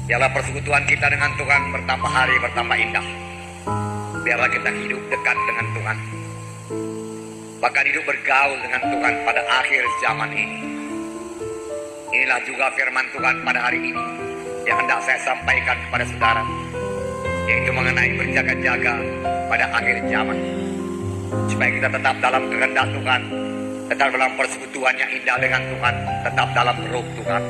Biarlah persekutuan kita dengan Tuhan bertambah hari bertambah indah. Biarlah kita hidup dekat dengan Tuhan, bahkan hidup bergaul dengan Tuhan pada akhir zaman ini. Inilah juga firman Tuhan pada hari ini yang hendak saya sampaikan kepada saudara, yaitu mengenai berjaga-jaga pada akhir zaman, supaya kita tetap dalam kehendak Tuhan, tetap dalam persekutuan yang indah dengan Tuhan, tetap dalam roh Tuhan.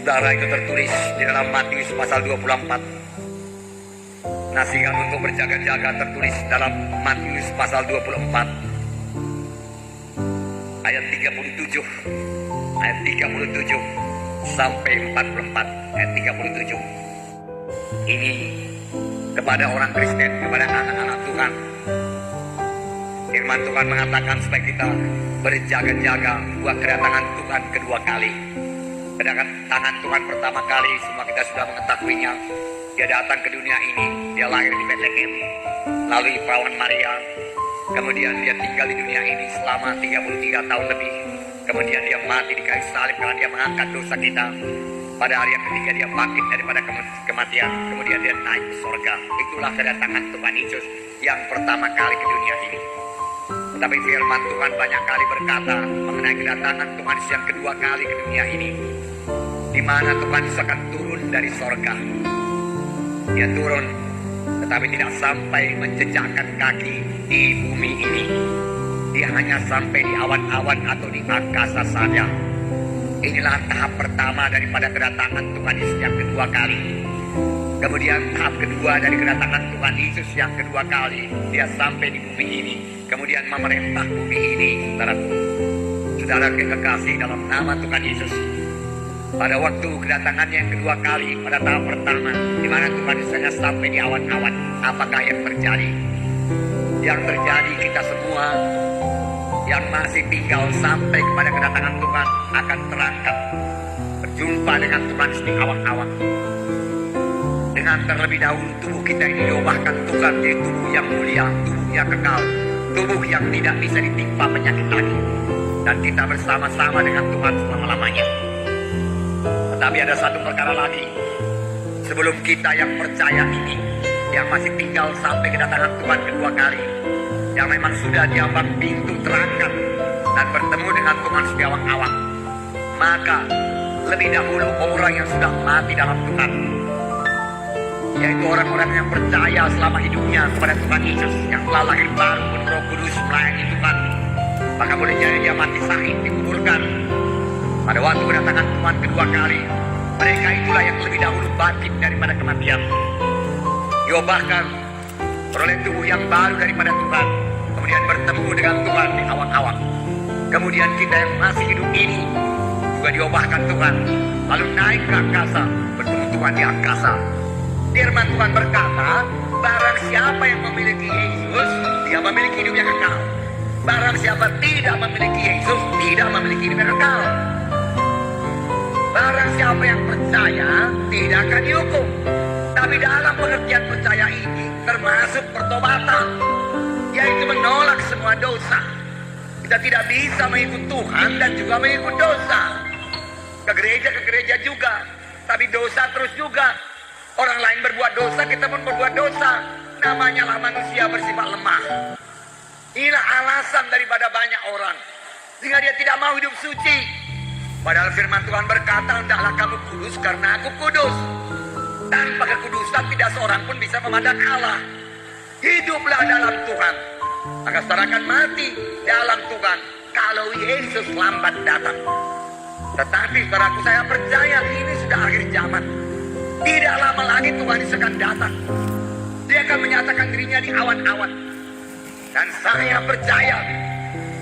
Saudara, itu tertulis di dalam Matius pasal 24. Nasihat untuk berjaga-jaga tertulis dalam Matius pasal 24 ayat 37 sampai 44. Ayat 37 ini kepada orang Kristen, kepada anak-anak Tuhan. Firman Tuhan mengatakan supaya kita berjaga-jaga buat kedatangan Tuhan kedua kali. Kedatangan Tuhan pertama kali semua kita sudah mengetahuinya. Dia datang ke dunia ini, dia lahir di Bethlehem melalui perawan Maria. Kemudian dia tinggal di dunia ini selama 33 tahun lebih. Kemudian dia mati di kayu salib karena dia mengangkat dosa kita. Pada hari yang ketiga dia bangkit daripada kematian. Kemudian dia naik ke surga. Itulah kedatangan Tuhan Yesus yang pertama kali ke dunia ini. Tetapi firman Tuhan banyak kali berkata mengenai kedatangan Tuhan Yesus yang kedua kali ke dunia ini, di mana Tuhan Yesus akan turun dari surga. Dia turun, tetapi tidak sampai menjejakkan kaki di bumi ini. Dia hanya sampai di awan-awan atau di angkasa saja. Inilah tahap pertama daripada kedatangan Tuhan Yesus yang kedua kali. Kemudian tahap kedua dari kedatangan Tuhan Yesus yang kedua kali, dia sampai di bumi ini. Kemudian memerintah bumi ini, saudaraku. Saudara kekasih dalam nama Tuhan Yesus. Pada waktu kedatangannya yang kedua kali, pada tahap pertama, di mana Tuhan Yesus sampai di awan-awan, apakah yang terjadi? Yang terjadi, kita semua yang masih tinggal sampai kepada kedatangan Tuhan akan terangkat, berjumpa dengan Tuhan di awan-awan. Dengan terlebih dahulu tubuh kita ini diubahkan Tuhan menjadi tubuh yang mulia, tubuh yang kekal, tubuh yang tidak bisa ditimpa penyakit lagi, dan kita bersama-sama dengan Tuhan selama-lamanya. Tetapi ada satu perkara lagi. Sebelum kita yang percaya ini, yang masih tinggal sampai kedatangan Tuhan kedua kali, yang memang sudah diambang pintu terangkat dan bertemu dengan Tuhan di awang-awang, maka lebih dahulu orang yang sudah mati dalam Tuhan, yaitu orang-orang yang percaya selama hidupnya kepada Tuhan Yesus, yang telah lahir baru penuh Roh Kudus melayani Tuhan, maka boleh jadi dia mati syahid dikuburkan. Pada waktu kedatangan Tuhan kedua kali, mereka itulah yang lebih dahulu bangkit daripada kematian. Diubahkan beroleh tubuh yang baru daripada Tuhan, kemudian bertemu dengan Tuhan di awang-awang. Kemudian kita yang masih hidup ini juga diubahkan Tuhan, lalu naik ke angkasa, bertemu Tuhan di angkasa. Firman Tuhan berkata, barang siapa yang memiliki Yesus, dia memiliki hidup yang kekal. Barang siapa tidak memiliki Yesus, tidak memiliki hidup yang kekal. Barang siapa yang percaya tidak akan dihukum. Tapi dalam pengertian percaya ini termasuk pertobatan, yaitu menolak semua dosa. Kita tidak bisa mengikut Tuhan dan juga mengikut dosa. Ke gereja juga, tapi dosa terus juga. Orang lain berbuat dosa, kita pun berbuat dosa. Namanya lah manusia bersifat lemah. Inilah alasan daripada banyak orang, sehingga dia tidak mau hidup suci. Padahal firman Tuhan berkata, hendaklah kamu kudus karena aku kudus. Tanpa kekudusan tidak seorang pun bisa memandang Allah. Hiduplah dalam Tuhan, maka saudara akan mati dalam Tuhan kalau Yesus lambat datang. Tetapi saudaraku, saya percaya ini sudah akhir zaman. Tidak lama lagi Tuhan Yesus akan datang. Dia akan menyatakan dirinya di awan-awan. Dan saya percaya,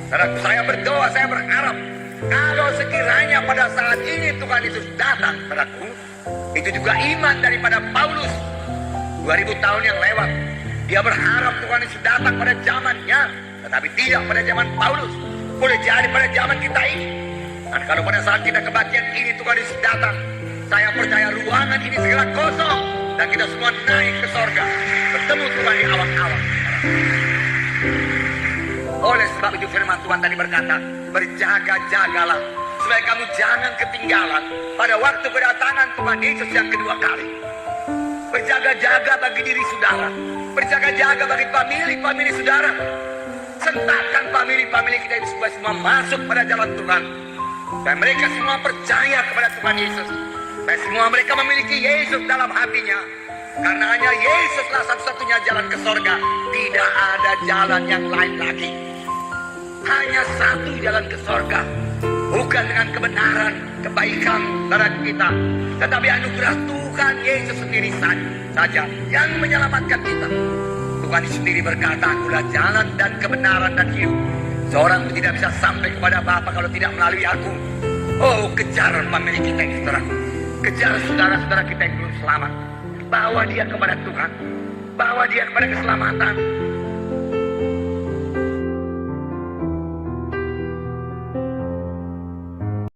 saudaraku, saya berdoa, saya berharap, kalau sekiranya pada saat ini Tuhan Yesus datang, saudaraku, itu juga iman daripada Paulus 2000 tahun yang lewat. Dia berharap Tuhan Yesus datang pada zamannya, tetapi tidak pada zaman Paulus. Boleh jadi pada zaman kita ini. Dan kalau pada saat kita kebaktian ini Tuhan Yesus datang, saya percaya ruangan ini segera kosong dan kita semua naik ke sorga, bertemu Tuhan di awang-awang. Oleh sebab itu firman Tuhan tadi berkata, berjaga-jagalah supaya kamu jangan ketinggalan pada waktu kedatangan Tuhan Yesus yang kedua kali. Berjaga-jaga bagi diri saudara, berjaga-jaga bagi famili saudara. Sentakkan famili kita itu supaya semua masuk pada jalan Tuhan, dan mereka semua percaya kepada Tuhan Yesus, dan semua mereka memiliki Yesus dalam hatinya. Karena hanya Yesuslah satu-satunya jalan ke sorga. Tidak ada jalan yang lain lagi. Hanya satu jalan ke sorga. Bukan dengan kebenaran, kebaikan saudara kita, tetapi anugerah Tuhan Yesus sendiri saja yang menyelamatkan kita. Tuhan sendiri berkata, "Akulah jalan dan kebenaran dan hidup. Seorang tidak bisa sampai kepada Bapa kalau tidak melalui aku." Oh, kejar famili kita ini, saudara. Kejar saudara-saudara kita yang belum selamat. Bawa dia kepada Tuhan. Bawa dia kepada keselamatan.